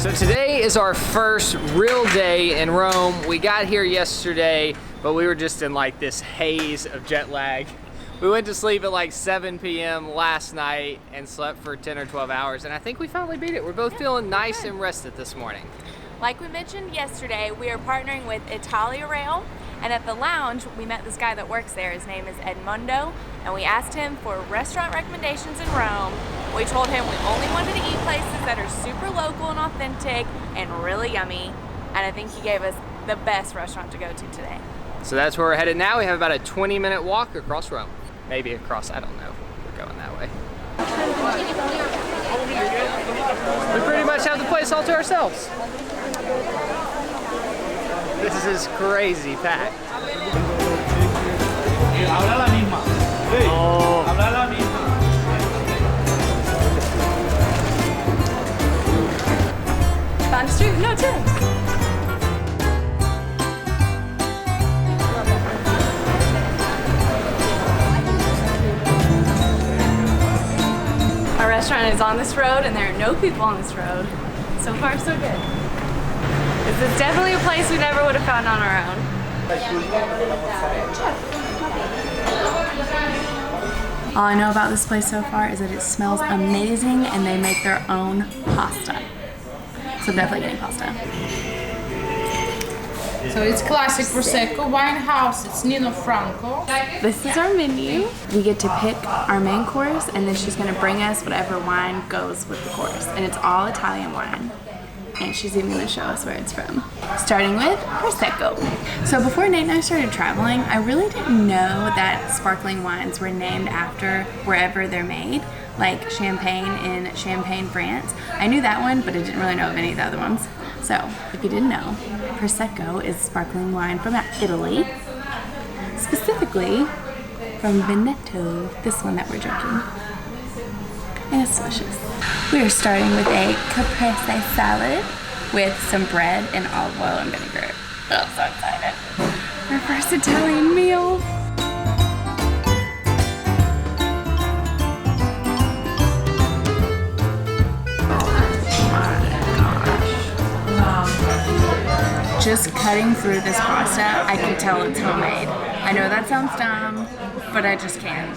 So today is our first real day in Rome. We got here yesterday, but we were just in like this haze of jet lag. We went to sleep at like 7 p.m. last night and slept for 10 or 12 hours, and I think we finally beat it. We're both feeling nice and rested this morning. Like we mentioned yesterday, we are partnering with Italia Rail, and at the lounge, we met this guy that works there. His name is Edmundo, and we asked him for restaurant recommendations in Rome. We told him we only wanted to eat places that are super local and authentic and really yummy, and I think he gave us the best restaurant to go to today. So that's where we're headed now. We have about a 20-minute walk across Rome. Maybe across, I don't know. We're going that way. We pretty much have the place all to ourselves. This is crazy packed. Oh. Found a street, no tips. Our restaurant is on this road and there are no people on this road. So far, so good. This is definitely a place we never would have found on our own. All I know about this place so far is that it smells amazing and they make their own pasta. So definitely getting pasta. So it's classic Prosecco wine house, it's Nino Franco. This is our menu. We get to pick our main course and then she's gonna bring us whatever wine goes with the course. And it's all Italian wine. And she's even gonna show us where it's from. Starting with Prosecco. So before Nate and I started traveling, I really didn't know that sparkling wines were named after wherever they're made, like Champagne in Champagne, France. I knew that one, but I didn't really know of any of the other ones. So, if you didn't know, Prosecco is sparkling wine from Italy, specifically from Veneto, this one that we're drinking. And it's delicious. We are starting with a caprese salad with some bread and olive oil and vinegar. Oh, so excited. Our first Italian meal. Just cutting through this pasta, I can tell it's homemade. I know that sounds dumb, but I just can't.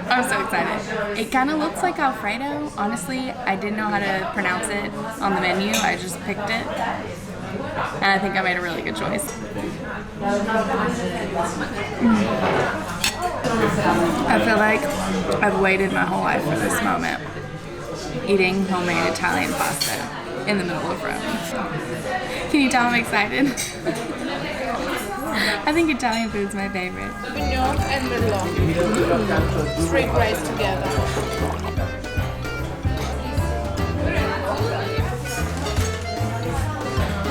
I'm so excited. It kind of looks like Alfredo. Honestly, I didn't know how to pronounce it on the menu. I just picked it. And I think I made a really good choice. I feel like I've waited my whole life for this moment. Eating homemade Italian pasta in the middle of Rome. Can you tell I'm excited? I think Italian food's my favorite. Mignon and merlot. Three grades together.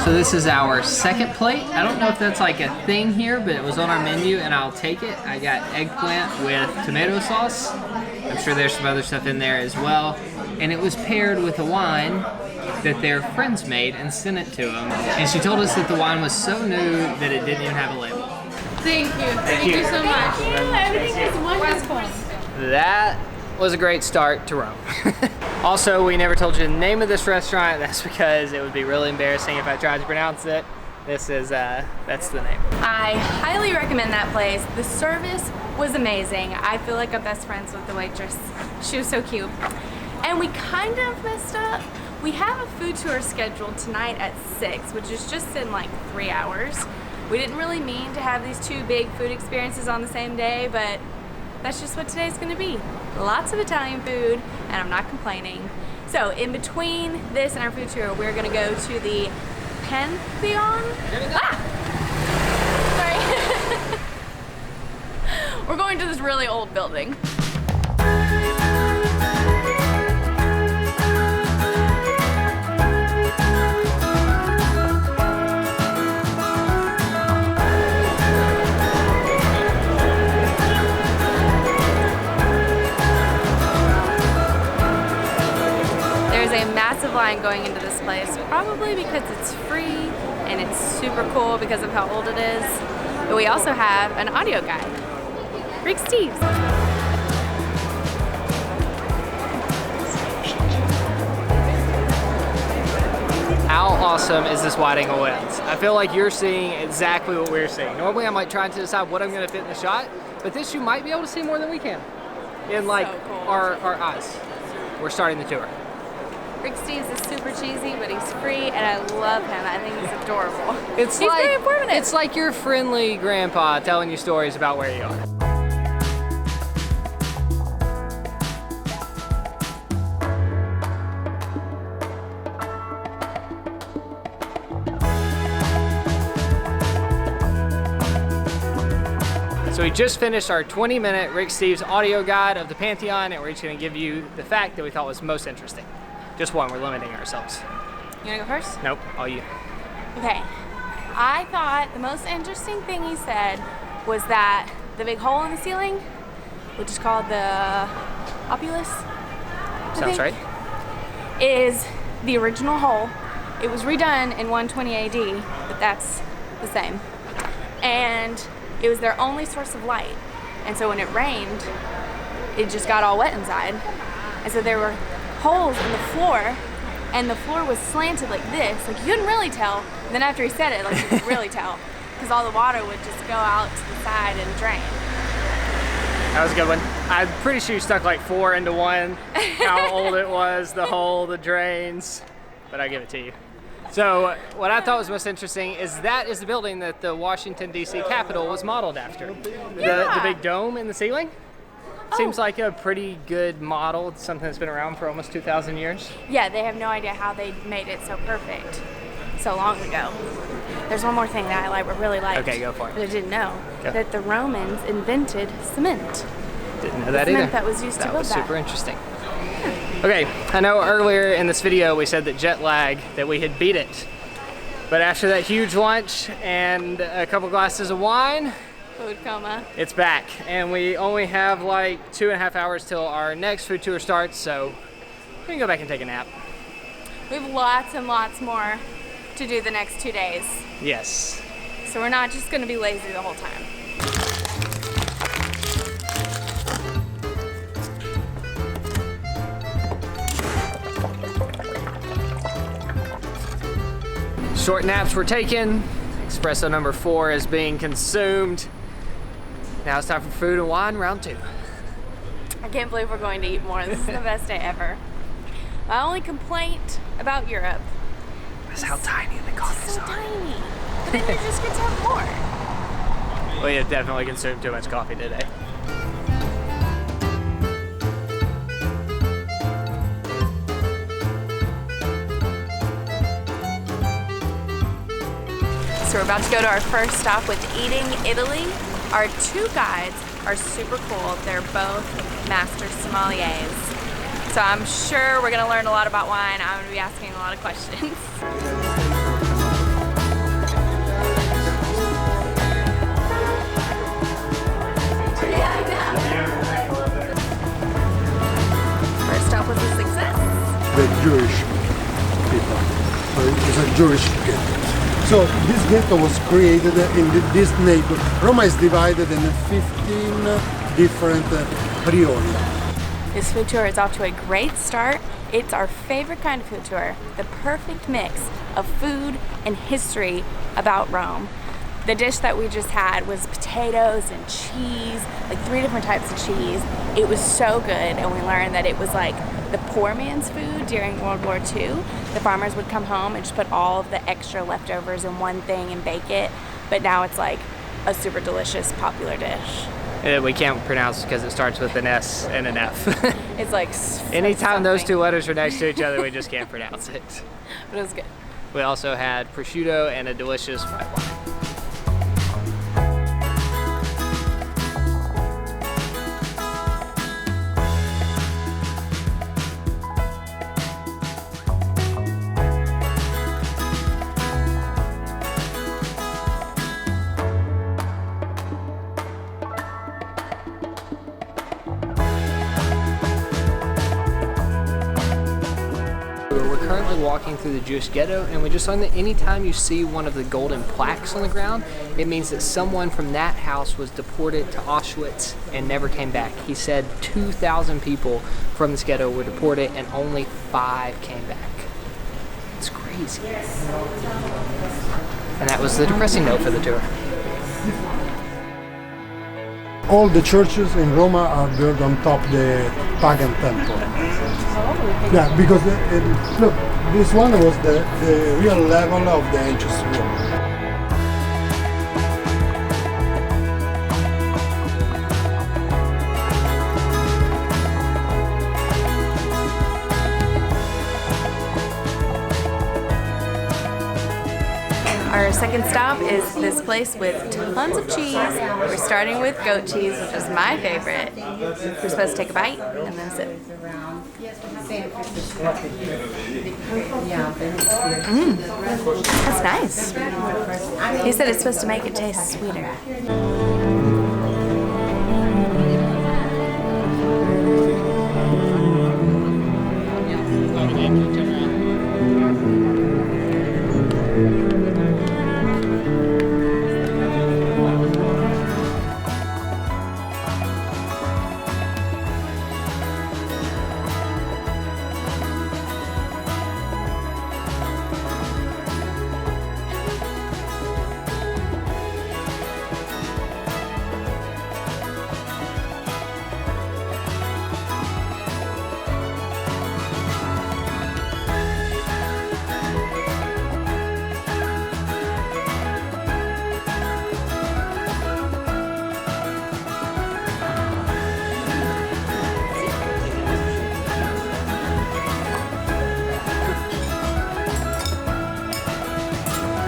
So this is our second plate. I don't know if that's like a thing here, but it was on our menu and I'll take it. I got eggplant with tomato sauce. I'm sure there's some other stuff in there as well. And it was paired with a wine that their friends made and sent it to them. And she told us that the wine was so new that it didn't even have a label. Thank you. Thank you so much. Everything is wonderful. That was a great start to Rome. Also, we never told you the name of this restaurant. That's because it would be really embarrassing if I tried to pronounce it. This is, that's the name. I highly recommend that place. The service was amazing. I feel like I'm best friends with the waitress. She was so cute. And we kind of messed up. We have a food tour scheduled tonight at 6, which is just in like 3 hours. We didn't really mean to have these two big food experiences on the same day, but that's just what today's gonna be. Lots of Italian food, and I'm not complaining. So in between this and our food tour, we're gonna go to the Pantheon. Sorry. We're going to this really old building. Massive line going into this place, probably because it's free and it's super cool because of how old it is. But we also have an audio guide. Rick Steves. awesome is this wide angle lens. I feel like you're seeing exactly what we're seeing. Normally I'm like trying to decide what I'm gonna fit in the shot, but this you might be able to see more than we can in like So cool. our eyes. We're starting the tour. Rick Steves is super cheesy, but he's free, and I love him. I think he's adorable. He's very informative. It's like your friendly grandpa telling you stories about where you are. So we just finished our 20-minute Rick Steves audio guide of the Pantheon, and we're each going to give you the fact that we thought was most interesting. Just one, we're limiting ourselves. You wanna go first? Nope, all you. Okay. I thought the most interesting thing he said was that the big hole in the ceiling, which is called the opulus, Sounds right. is the original hole. It was redone in 120 AD, but that's the same. And it was their only source of light. And so when it rained, it just got all wet inside. And so there were holes in the floor, and the floor was slanted like this. Like, you couldn't really tell. And then after he said it, like, you could really tell, because all the water would just go out to the side and drain. That was a good one. I'm pretty sure you stuck like 4 into 1. How old it was, the hole, the drains, but I give it to you. So what I thought was most interesting is that is the building that the Washington, D.C. Capitol was modeled after. The big dome in the ceiling. Seems like a pretty good model. It's something that's been around for almost 2,000 years. Yeah, they have no idea how they made it so perfect so long ago. There's one more thing that I really liked. Okay, go for it. But I didn't know Go. that the Romans invented cement. Didn't know that Cement either. that was used to That build was that. super interesting. Okay, I know earlier in this video we said that jet lag, that we had beat it. But after that huge lunch and a couple glasses of wine, Food coma. it's back. And we only have like 2.5 hours till our next food tour starts, so we can go back and take a nap. We have lots and lots more to do the next 2 days. Yes. So we're not just gonna be lazy the whole time. Short naps were taken. Espresso number 4 is being consumed. Now it's time for food and wine round 2. I can't believe we're going to eat more. This is the best day ever. My only complaint about Europe That's how tiny the is coffees so are. tiny. Then you just get to have more. We have definitely consumed too much coffee today. So we're about to go to our first stop with Eating Italy. Our 2 guides are super cool. They're both master sommeliers. So I'm sure we're gonna learn a lot about wine. I'm gonna be asking a lot of questions. First stop was a success. The Jewish people. It's a Jewish ghetto. So this ghetto was created in this neighborhood. Roma is divided in 15 different priori. This food tour is off to a great start. It's our favorite kind of food tour, the perfect mix of food and history about Rome. The dish that we just had was potatoes and cheese, like 3 different types of cheese. It was so good, and we learned that it was like the poor man's food during World War II. The farmers would come home and just put all of the extra leftovers in one thing and bake it, but now it's like a super delicious, popular dish. We can't pronounce because it starts with an S and an F. It's like Anytime those something. 2 letters are next to each other, we just can't pronounce it. But it was good. We also had prosciutto and a delicious white wine. We're currently walking through the Jewish ghetto, and we just learned that anytime you see one of the golden plaques on the ground, it means that someone from that house was deported to Auschwitz and never came back. He said 2,000 people from this ghetto were deported and only 5 came back. It's crazy. And that was the depressing note for the tour. All the churches in Roma are built on top the pagan temple. Yeah, because look, this one was the real level of the ancient Rome. Our second stop is this place with tons of cheese. We're starting with goat cheese, which is my favorite. We're supposed to take a bite and then sip. That's nice. He said it's supposed to make it taste sweeter.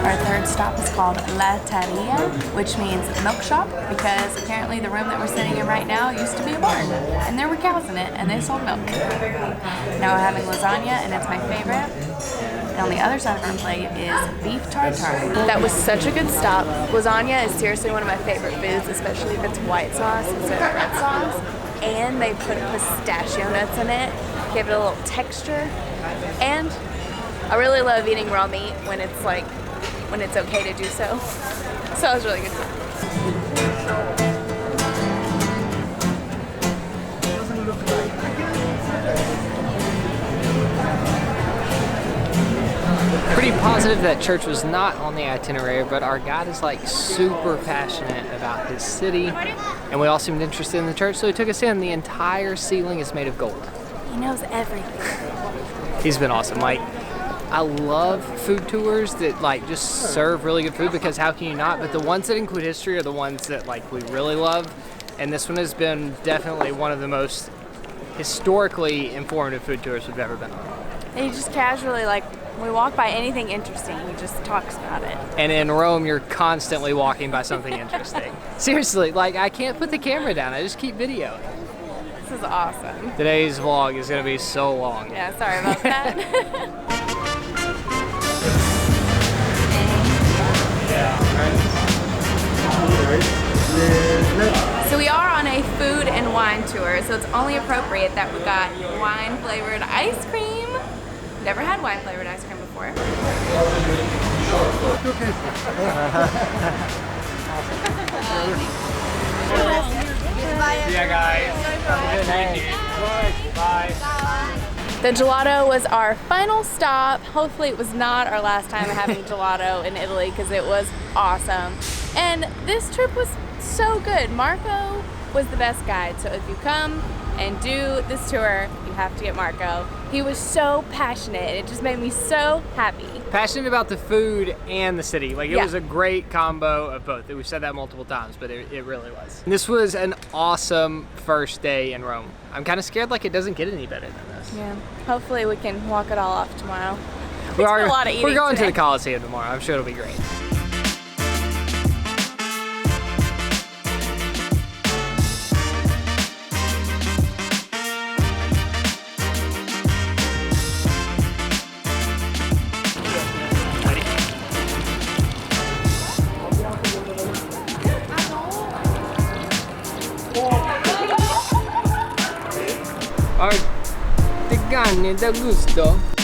Our third stop is called La Taria, which means milk shop, because apparently the room that we're sitting in right now used to be a barn, and there were cows in it, and they sold milk. Now we're having lasagna, and it's my favorite. And on the other side of our plate is beef tartare. That was such a good stop. Lasagna is seriously one of my favorite foods, especially if it's white sauce instead of red sauce. And they put pistachio nuts in it, give it a little texture. And I really love eating raw meat when it's okay to do so. So it was really good. Pretty positive that church was not on the itinerary, but our guide is like super passionate about his city, and we all seemed interested in the church, so he took us in. The entire ceiling is made of gold. He knows everything. He's been awesome. Like, I love food tours that like just serve really good food, because how can you not? But the ones that include history are the ones that like we really love, and this one has been definitely one of the most historically informative food tours we've ever been on. And he just casually, like, when we walk by anything interesting, he just talks about it. And in Rome, you're constantly walking by something interesting. Seriously, like, I can't put the camera down. I just keep videoing. This is awesome. Today's vlog is going to be so long. Yeah, sorry about that. So we are on a food and wine tour, so it's only appropriate that we got wine-flavored ice cream. Never had wine-flavored ice cream before. Yeah, guys. Bye. The gelato was our final stop. Hopefully it was not our last time having gelato in Italy, because it was awesome. And this trip was so good. Marco was the best guide, so if you come and do this tour, you have to get Marco. He was so passionate, and it just made me so happy. Passionate about the food and the city. Like, it Yeah. was a great combo of both. We've said that multiple times, but it really was. And this was an awesome first day in Rome. I'm kind of scared like it doesn't get any better than this. Yeah, hopefully we can walk it all off tomorrow. It's been a lot of eating We're going today. to the Coliseum tomorrow. I'm sure it'll be great. Artigiani da gusto.